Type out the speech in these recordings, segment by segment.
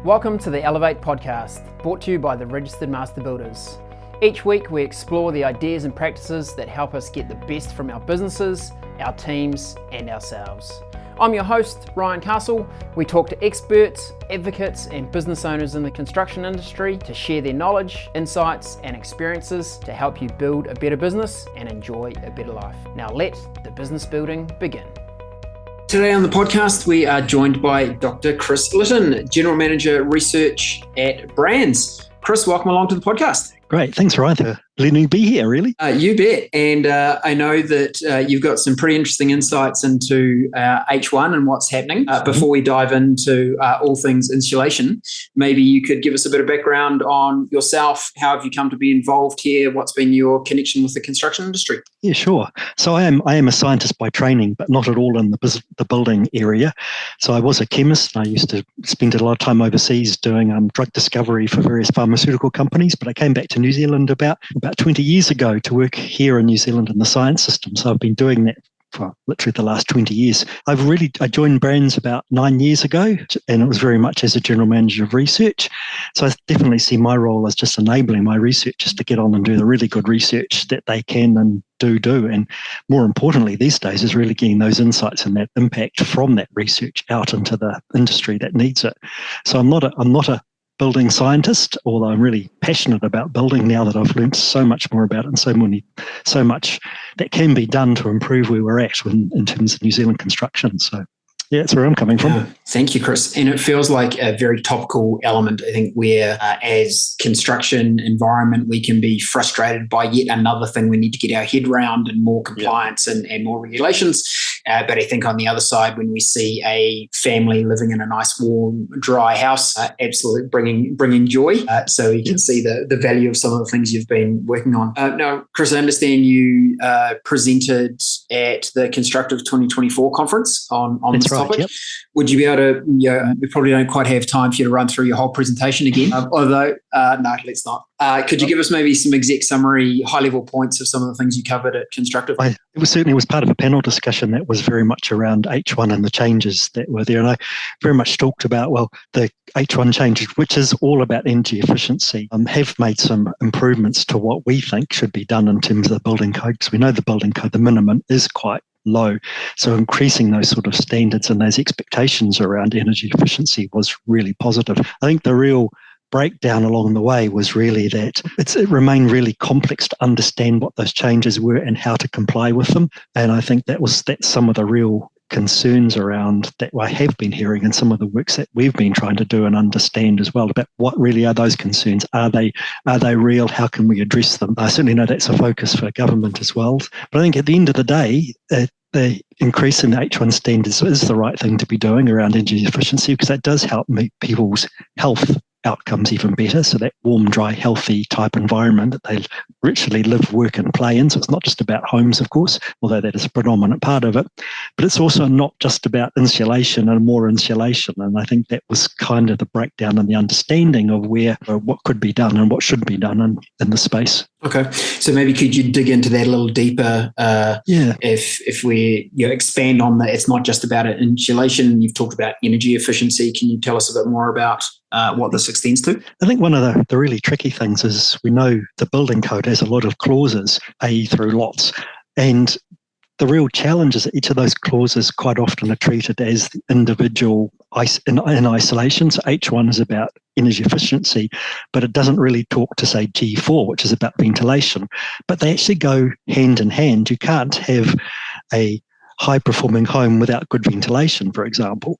Welcome to the Elevate podcast, brought to you by the Registered Master Builders. Each week we explore the ideas and practices that help us get the best from our businesses, our teams and ourselves. I'm your host, Ryan Castle. We talk to experts, advocates and business owners in the construction industry to share their knowledge, insights and experiences to help you build a better business and enjoy a better life. Now let the business building begin. Today on the podcast, we are joined by Dr. Chris Litten, General Manager Research at BRANZ. Chris, welcome along to the podcast. Great. Thanks, Ryan, for letting me be here, really. You bet. And I know that you've got some pretty interesting insights into H1 and what's happening. Before we dive into all things insulation, maybe you could give us a bit of background on yourself. How have you come to be involved here? What's been your connection with the construction industry? Yeah, sure. So I am a scientist by training, but not at all in the building area. So I was a chemist. And I used to spend a lot of time overseas doing drug discovery for various pharmaceutical companies. But I came back to New Zealand about 20 years ago to work here in New Zealand in the science system. So I've been doing that for literally the last 20 years. I joined BRANZ about 9 years ago, and it was very much as a general manager of research. So I definitely see my role as just enabling my researchers to get on and do the really good research that they can and do. And more importantly these days is really getting those insights and that impact from that research out into the industry that needs it. So I'm not a building scientist, although I'm really passionate about building now that I've learned so much more about it and so much that can be done to improve where we're at in terms of New Zealand construction. So yeah, that's where I'm coming from. Thank you, Chris. And it feels like a very topical element, I think, where as construction environment, we can be frustrated by yet another thing we need to get our head around and more compliance and more regulations. But I think on the other side, when we see a family living in a nice, warm, dry house, absolutely bringing joy. So you can see the value of some of the things you've been working on. Now, Chris, I understand you presented at the Constructive 2024 conference on this topic. Yep. Would you be able to, we probably don't quite have time for you to run through your whole presentation again, although, no, let's not. Could you give us maybe some exec summary, high-level points of some of the things you covered at Constructive? It was part of a panel discussion that was very much around H1 and the changes that were there. And I very much talked about, the H1 changes, which is all about energy efficiency, have made some improvements to what we think should be done in terms of the building code, because we know the building code, the minimum is quite low. So increasing those sort of standards and those expectations around energy efficiency was really positive. I think the real breakdown along the way was really that it remained really complex to understand what those changes were and how to comply with them. And I think that's some of the real concerns around that I have been hearing in some of the works that we've been trying to do and understand as well about what really are those concerns. Are they real? How can we address them? I certainly know that's a focus for government as well. But I think at the end of the day, the increase in the H1 standards is the right thing to be doing around energy efficiency, because that does help make people's health outcomes even better. So that warm, dry, healthy type environment that they richly live, work and play in. So it's not just about homes, of course, although that is a predominant part of it, but it's also not just about insulation and more insulation. And I think that was kind of the breakdown and the understanding of what could be done and what should be done in the space. Okay. So maybe could you dig into that a little deeper? If we expand on that, it's not just about insulation. You've talked about energy efficiency. Can you tell us a bit more about what this extends to? I think one of the really tricky things is we know the building code has a lot of clauses, A through lots, and the real challenge is that each of those clauses quite often are treated as individual in isolation. So H1 is about energy efficiency, but it doesn't really talk to, say, G4, which is about ventilation. But they actually go hand in hand. You can't have a high-performing home without good ventilation, for example.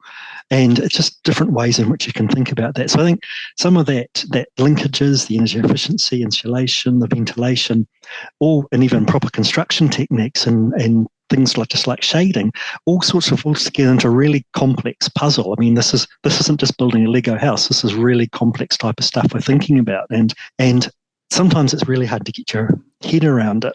And it's just different ways in which you can think about that. So I think some of that linkages, the energy efficiency, insulation, the ventilation, and even proper construction techniques and things like shading, all sorts of falls together into a really complex puzzle. I mean, this isn't just building a Lego house. This is really complex type of stuff we're thinking about. And sometimes it's really hard to get your head around it.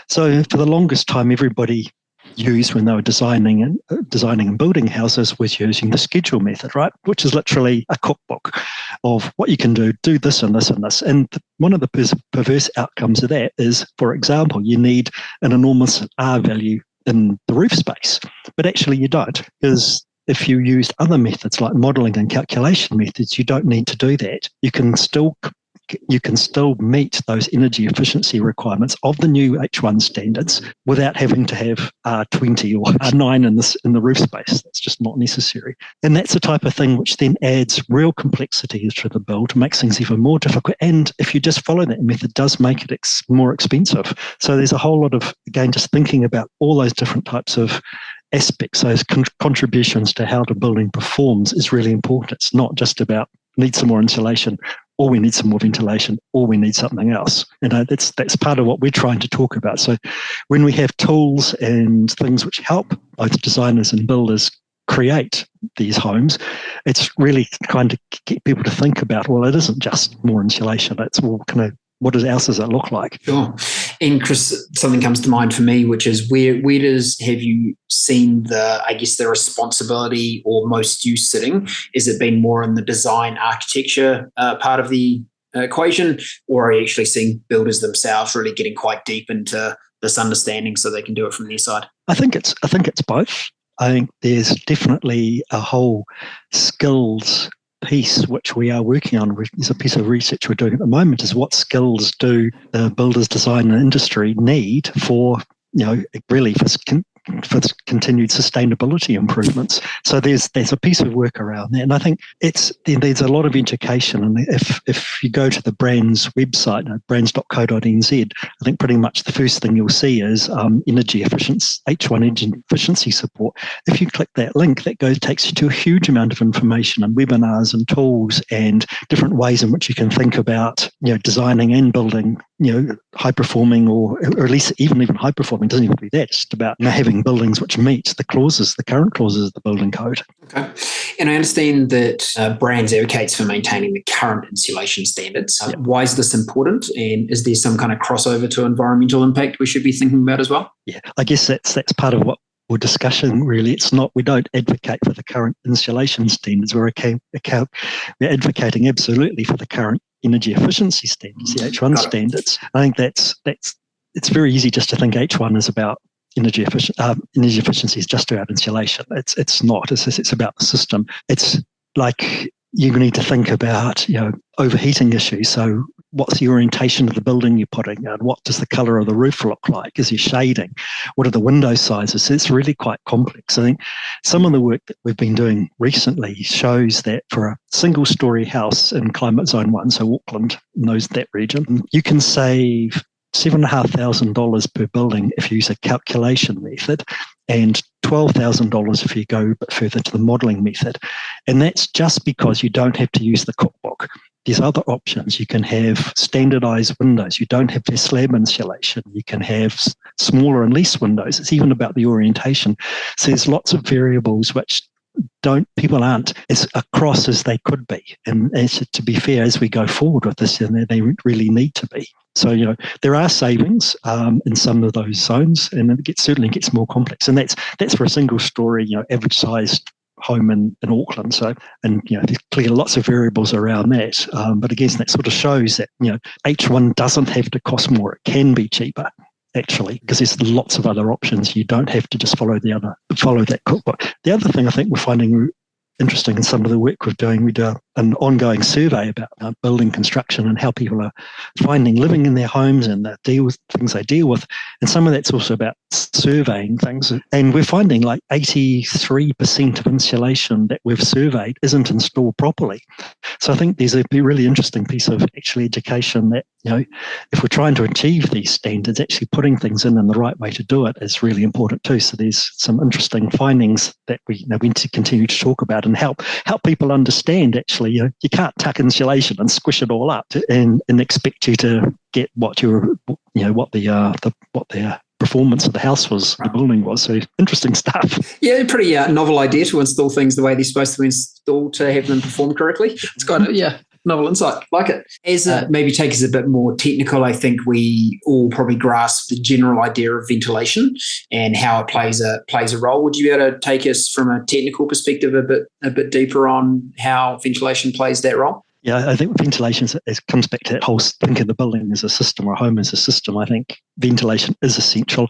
So for the longest time, everybody used when they were designing and building houses was using the schedule method, right? Which is literally a cookbook of what you can do this and this and this. And one of the perverse outcomes of that is, for example, you need an enormous R value in the roof space, but actually you don't, because if you used other methods like modelling and calculation methods, you don't need to do that. You can still meet those energy efficiency requirements of the new H1 standards without having to have R20 or R9 in the roof space. That's just not necessary. And that's the type of thing which then adds real complexity to the build, makes things even more difficult. And if you just follow that method, does make it more expensive. So there's a whole lot of, again, just thinking about all those different types of aspects, those contributions to how the building performs is really important. It's not just about need some more insulation, or we need some more ventilation, or we need something else. That's part of what we're trying to talk about. So when we have tools and things which help both designers and builders create these homes, it's really kind of get people to think about, well, it isn't just more insulation, it's more kind of what else does it look like? Sure. And Chris, something comes to mind for me, which is where have you seen the responsibility or most use sitting? Is it been more in the design architecture part of the equation, or are you actually seeing builders themselves really getting quite deep into this understanding so they can do it from their side? I think it's both. I think there's definitely a whole skills piece which we are working on. There's a piece of research we're doing at the moment is what skills do the builders, design and industry need for, really for continued sustainability improvements. So there's a piece of work around that. And I think there's a lot of education. And if you go to the BRANZ website, branz.co.nz, I think pretty much the first thing you'll see is energy efficiency, H1 energy efficiency support. If you click that link, takes you to a huge amount of information and webinars and tools and different ways in which you can think about, designing and building, high performing or at least even high performing. It doesn't even have to be that. It's just about having buildings which meet the current clauses of the building code. Okay. And I understand that BRANZ advocates for maintaining the current insulation standards. Why is this important? And is there some kind of crossover to environmental impact we should be thinking about as well? Yeah, I guess that's part of what we're discussing, really. It's not, we don't advocate for the current insulation standards. We're advocating absolutely for the current energy efficiency standards, the H1 standards. I think it's very easy just to think H1 is about energy efficiency is just about insulation. It's not. It's about the system. It's like you need to think about overheating issues. So what's the orientation of the building you're putting in? What does the colour of the roof look like? Is there shading? What are the window sizes? It's really quite complex. I think some of the work that we've been doing recently shows that for a single-storey house in Climate Zone 1, so Auckland, that region, you can save $7,500 per building if you use a calculation method, and $12,000 if you go a bit further to the modelling method. And that's just because you don't have to use the cookbook. There's other options. You can have standardised windows. You don't have to have slab insulation. You can have smaller and less windows. It's even about the orientation. So there's lots of variables which people aren't as across as they could be. And to be fair, as we go forward with this, they really need to be. So, there are savings in some of those zones, and it certainly gets more complex. And that's for a single story, average sized home in Auckland. So, and there's clearly lots of variables around that. But again, that sort of shows that H1 doesn't have to cost more; it can be cheaper, actually, because there's lots of other options. You don't have to just follow that cookbook. The other thing I think we're finding interesting in some of the work we're doing, we do an ongoing survey about building construction and how people are finding living in their homes and the things they deal with. And some of that's also about surveying things. And we're finding like 83% of insulation that we've surveyed isn't installed properly. So I think there's a really interesting piece of actually education that, if we're trying to achieve these standards, actually putting things in the right way to do it is really important too. So there's some interesting findings that we need to continue to talk about and help people understand. Actually, you can't tuck insulation and squish it all up and expect you to get what the performance of the house was, the building was. So interesting stuff. Yeah, pretty novel idea to install things the way they're supposed to be installed to have them perform correctly. It's kind of novel insight. Like it. As maybe take us a bit more technical, I think we all probably grasp the general idea of ventilation and how it plays a role. Would you be able to take us from a technical perspective a bit deeper on how ventilation plays that role? Yeah, I think ventilation comes back to that whole think of the building as a system or a home as a system. I think ventilation is essential.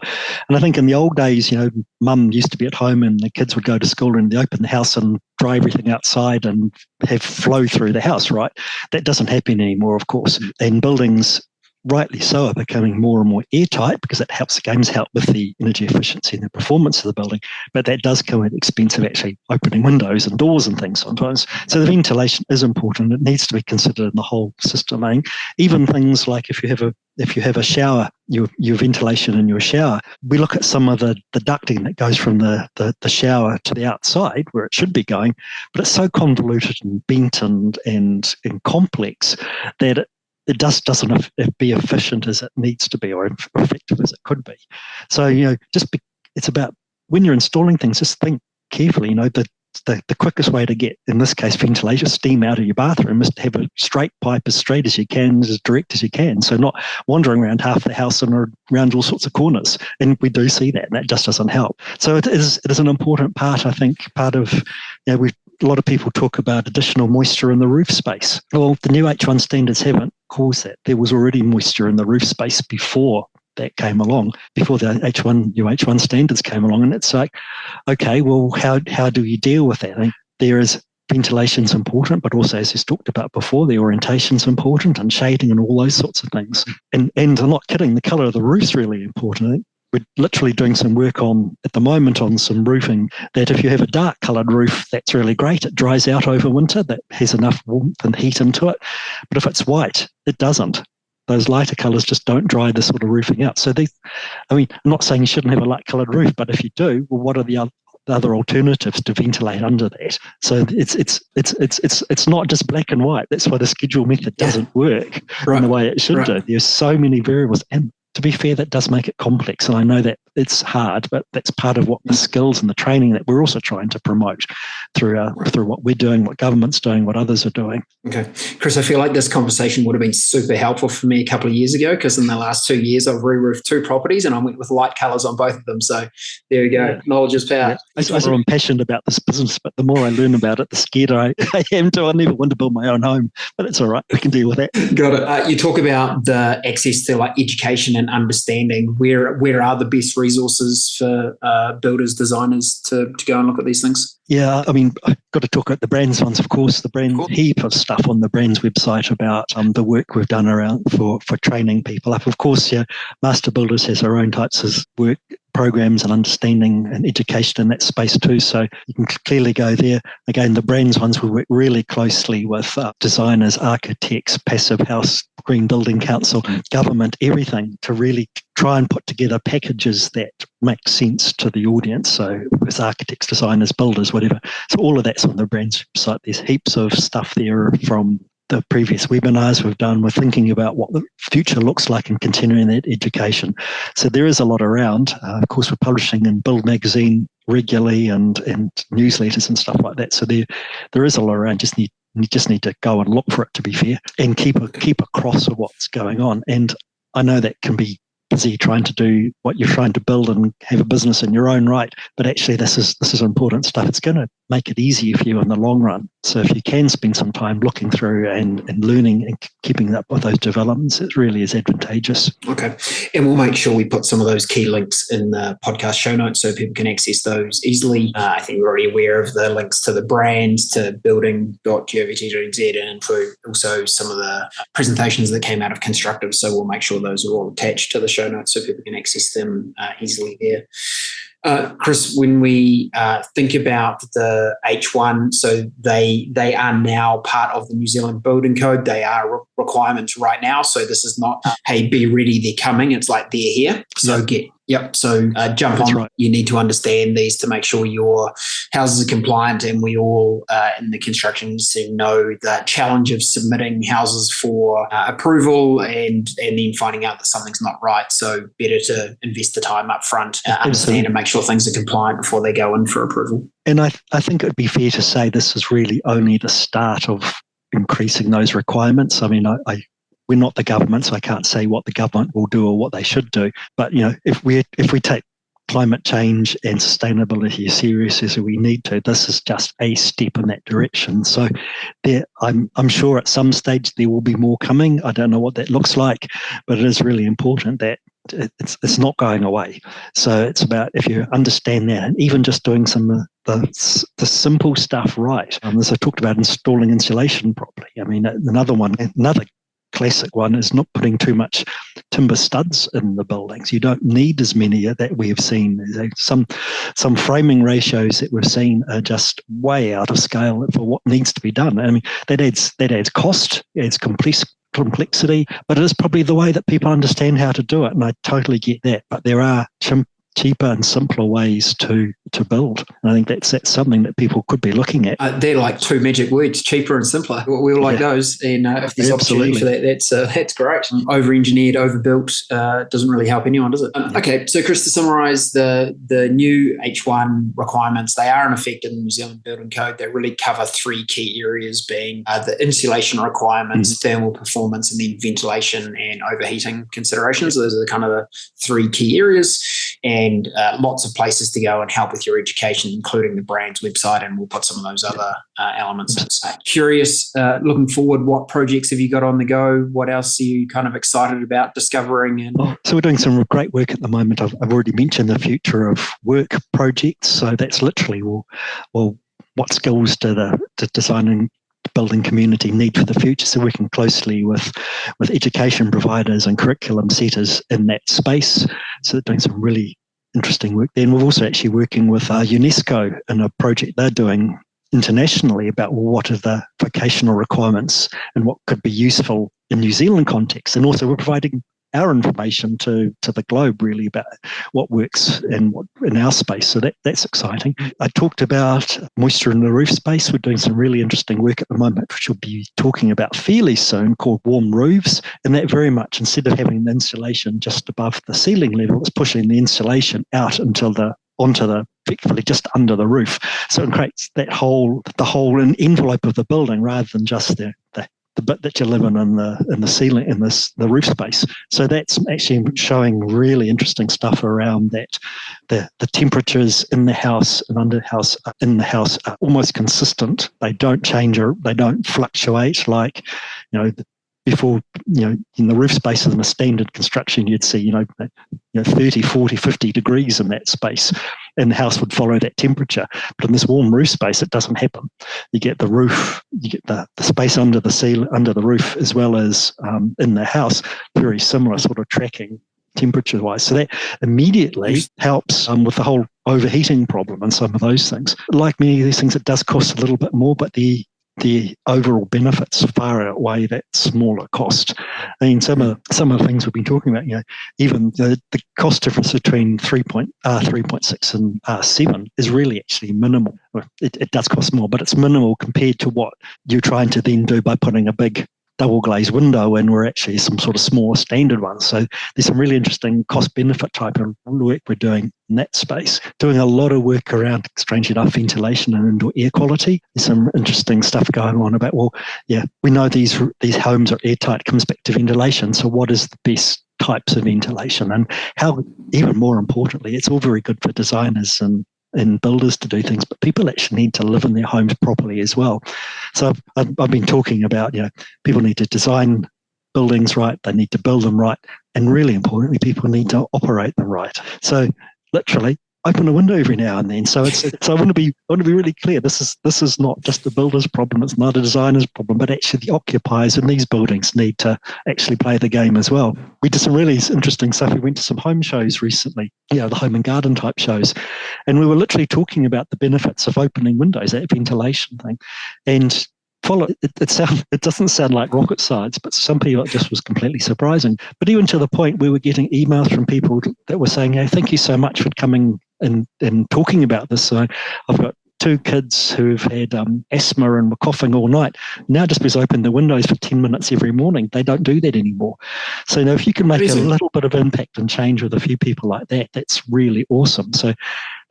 And I think in the old days, mum used to be at home and the kids would go to school and they open the house and dry everything outside and have flow through the house, right? That doesn't happen anymore, of course. And buildings, rightly so, are becoming more and more airtight because it helps the games help with the energy efficiency and the performance of the building. But that does come at the expense of actually opening windows and doors and things sometimes. So the ventilation is important. It needs to be considered in the whole system. I mean, even things like if you have a shower, your ventilation in your shower, we look at some of the ducting that goes from the shower to the outside where it should be going, but it's so convoluted and bent and complex that it just doesn't be efficient as it needs to be or effective as it could be. So, it's about when you're installing things, just think carefully, the quickest way to get, in this case, ventilation, steam out of your bathroom is to have a straight pipe as straight as you can, as direct as you can. So not wandering around half the house and around all sorts of corners. And we do see that, and that just doesn't help. So it is an important part, I think, part of, a lot of people talk about additional moisture in the roof space. Well, the new H1 standards haven't caused that. There was already moisture in the roof space before that came along, before the new H1 standards came along. And it's like, okay, well, how do you deal with that? I think ventilation's important, but also, as he's talked about before, the orientation's important and shading and all those sorts of things. And I'm not kidding, the colour of the roof's really important. I think we're literally doing some work at the moment on some roofing that if you have a dark coloured roof, that's really great. It dries out over winter. That has enough warmth and heat into it. But if it's white, it doesn't. Those lighter colours just don't dry the sort of roofing out. So I'm not saying you shouldn't have a light coloured roof, but if you do, well, what are the other alternatives to ventilate under that? So it's not just black and white. That's why the schedule method doesn't work in the way it should do. There's so many variables, and to be fair, that does make it complex. And I know that it's hard, but that's part of what the skills and the training that we're also trying to promote through what we're doing, what government's doing, what others are doing. Okay. Chris, I feel like this conversation would have been super helpful for me a couple of years ago, because in the last 2 years, I've re-roofed 2 properties and I went with light colours on both of them. So there you go. Yeah. Knowledge is power. Yeah. I'm passionate about this business, but the more I learn about it, the scared I am to. I never want to build my own home, but it's all right. We can deal with that. Got it. You talk about the access to education and understanding. Where are the best resources for builders, designers to go and look at these things? Yeah, I've got to talk about the BRANZ ones, of course. The BRANZ, heap of stuff on the BRANZ website about the work we've done around for training people up. Of course, Master Builders has their own types of work programs and understanding and education in that space too. So you can clearly go there. Again, the BRANZ ones, we work really closely with designers, architects, Passive House, Green Building Council, government, everything to really try and put together packages that make sense to the audience. So with architects, designers, builders, whatever. So all of that's on the BRANZ website. There's heaps of stuff there from the previous webinars we've done. We're thinking about what the future looks like and continuing that education. So there is a lot around. Of course, we're publishing in Build magazine regularly and newsletters and stuff like that. So there is a lot around. You just need to go and look for it, to be fair, and keep across of what's going on. And I know that can be busy trying to do what you're trying to build and have a business in your own right, but actually this is important stuff. It's going to make it easier for you in the long run. So if you can spend some time looking through and learning and keeping up with those developments, it really is advantageous. Okay. And we'll make sure we put some of those key links in the podcast show notes so people can access those easily. I think we're already aware of the links to the BRANZ, to building.govt.nz, and for also some of the presentations that came out of Constructive. So we'll make sure those are all attached to the show notes so people can access them easily there. Chris, when we think about the H1, so they are now part of the New Zealand Building Code. They are requirements right now. So this is not, hey, be ready, they're coming. It's like they're here. So jump on. Right. You need to understand these to make sure your houses are compliant, and we all in the construction industry know the challenge of submitting houses for approval and then finding out that something's not right. So better to invest the time up front, understand and make sure things are compliant before they go in for approval. And I think it would be fair to say this is really only the start of increasing those requirements. We're not the government, so I can't say what the government will do or what they should do. But if we take climate change and sustainability as serious as we need to, this is just a step in that direction. So I'm sure at some stage there will be more coming. I don't know what that looks like, but it is really important that it's not going away. So it's about, if you understand that, and even just doing some of the simple stuff right. As I talked about, installing insulation properly. I mean, another classic one is not putting too much timber studs in the buildings. You don't need as many that we have seen. Some framing ratios that we've seen are just way out of scale for what needs to be done. I mean, that adds cost, adds complexity, but it is probably the way that people understand how to do it, and I totally get that. But there are cheaper and simpler ways to build. And I think that's something that people could be looking at. They're like two magic words, cheaper and simpler. We all like those. And if there's opportunity for that, that's great. Over-engineered, overbuilt doesn't really help anyone, does it? Okay, so Chris, to summarise the new H1 requirements, they are in effect in the New Zealand Building Code. They really cover three key areas, being the insulation requirements, thermal performance, and then ventilation and overheating considerations. Those are the kind of the three key areas. And lots of places to go and help with your education, including the BRANZ website, and we'll put some of those other elements in. Curious, looking forward, what projects have you got on the go? What else are you kind of excited about discovering? So we're doing some great work at the moment. I've already mentioned the future of work projects. So that's literally, well, what skills do the designing building community need for the future? So working closely with education providers and curriculum setters in that space. So they're doing some really interesting work there. And we're also actually working with UNESCO in a project they're doing internationally about what are the vocational requirements and what could be useful in New Zealand context. And also we're providing our information to the globe, really, about what works and what in our space. So that's exciting. I talked about moisture in the roof space. We're doing some really interesting work at the moment, which we'll be talking about fairly soon, called warm roofs. And that very much, instead of having the insulation just above the ceiling level, it's pushing the insulation out onto the effectively just under the roof. So it creates the whole envelope of the building, rather than just the bit that you live in the ceiling, in the roof space. So that's actually showing really interesting stuff around that. The temperatures in the house and under house in the house are almost consistent. They don't change or they don't fluctuate like, before, in the roof space in a standard construction, you'd see, 30, 40, 50 degrees in that space, and the house would follow that temperature. But in this warm roof space, it doesn't happen. You get the roof, you get the space under the roof, as well as in the house, very similar sort of tracking temperature-wise. So that immediately helps with the whole overheating problem and some of those things. Like many of these things, it does cost a little bit more, but the overall benefits far outweigh that smaller cost. I mean, some of the things we've been talking about, even the cost difference between 3.6 and 7 is really actually minimal. It does cost more, but it's minimal compared to what you're trying to then do by putting a big double glazed window in, where actually some sort of smaller standard ones. So there's some really interesting cost benefit type of work we're doing in that space. Doing a lot of work around, strangely enough, ventilation and indoor air quality. There's some interesting stuff going on about, we know these homes are airtight, comes back to ventilation. So what is the best types of ventilation, and how, even more importantly, it's all very good for designers and builders to do things, but people actually need to live in their homes properly as well. So I've been talking about, people need to design buildings right, they need to build them right, and really importantly, people need to operate them right. So literally, open a window every now and then. So I want to be really clear. This is not just the builder's problem. It's not a designer's problem, but actually the occupiers in these buildings need to actually play the game as well. We did some really interesting stuff. We went to some home shows recently, the home and garden type shows, and we were literally talking about the benefits of opening windows, that ventilation thing, and it doesn't sound like rocket science, but some people it just was completely surprising. But even to the point we were getting emails from people that were saying, "Hey, thank you so much for coming and talking about this." So I've got 2 kids who've had asthma and were coughing all night. Now just because open the windows for 10 minutes every morning, they don't do that anymore. So if you can make a little bit of impact and change with a few people like that, that's really awesome. So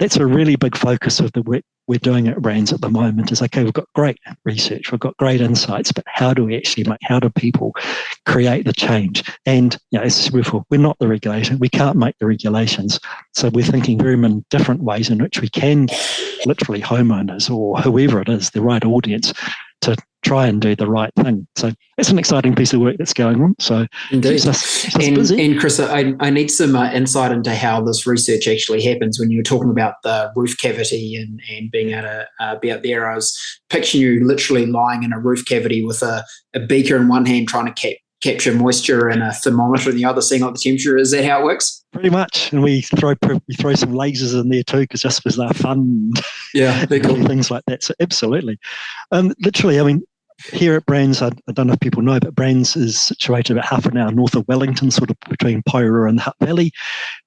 that's a really big focus of the work we're doing at BRANZ at the moment is, okay, we've got great research, we've got great insights, but how do people create the change? And as I said before, we're not the regulator. We can't make the regulations. So we're thinking very many different ways in which we can literally homeowners or whoever it is, the right audience, to try and do the right thing. So it's an exciting piece of work that's going on. So indeed. Keeps us busy. And Chris, I need some insight into how this research actually happens. When you were talking about the roof cavity and being able to be out there, I was picturing you literally lying in a roof cavity with a beaker in one hand trying to capture moisture and a thermometer in the other, seeing what the temperature is. Is that how it works? Pretty much, and we throw some lasers in there too, because they're fun. Yeah, they're cool. Things like that. So absolutely, literally. I mean, here at BRANZ, I don't know if people know, but BRANZ is situated about half an hour north of Wellington, sort of between Poira and the Hutt Valley.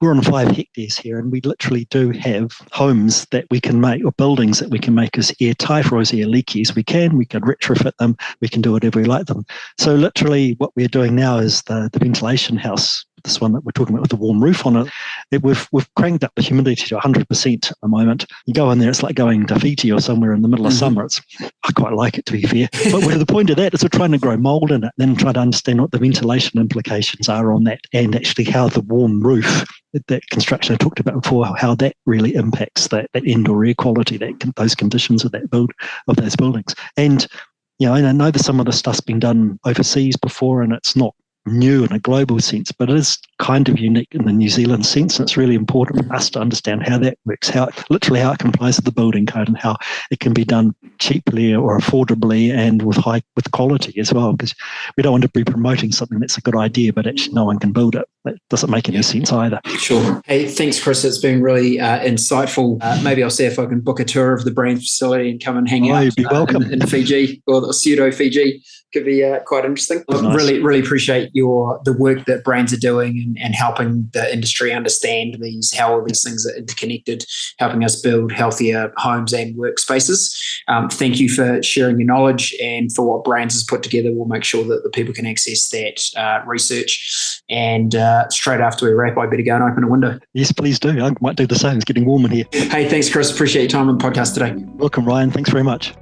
We're on 5 hectares here, and we literally do have homes that we can make, or buildings that we can make as airtight or as air leaky as we can. We can retrofit them. We can do whatever we like them. So literally what we're doing now is the ventilation house, this one that we're talking about with the warm roof on it, we've cranked up the humidity to 100% at the moment. You go in there, it's like going to Fiji or somewhere in the middle of summer. I quite like it, to be fair. But the point of that is we're trying to grow mold in it, then try to understand what the ventilation implications are on that, and actually how the warm roof, that construction I talked about before, how that really impacts that indoor air quality, those conditions of those buildings. And I know that some of the stuff's been done overseas before, and it's not new in a global sense, but it is kind of unique in the New Zealand sense. And it's really important for us to understand how that works, how it complies with the building code, and how it can be done cheaply or affordably and with quality as well. Because we don't want to be promoting something that's a good idea, but actually no one can build it. That doesn't make any sense either. Sure. Hey, thanks, Chris. It's been really insightful. Maybe I'll see if I can book a tour of the BRANZ facility and come and hang out. You'd be welcome. In Fiji or pseudo Fiji. Could be quite interesting. Nice. Really appreciate the work that BRANZ are doing and helping the industry understand how all these things are interconnected, helping us build healthier homes and workspaces. Thank you for sharing your knowledge and for what BRANZ has put together. We'll make sure that the people can access that research. And straight after we wrap, I better go and open a window. Yes, please do. I might do the same. It's getting warm in here. Hey, thanks, Chris. Appreciate your time on the podcast today. Welcome, Ryan. Thanks very much.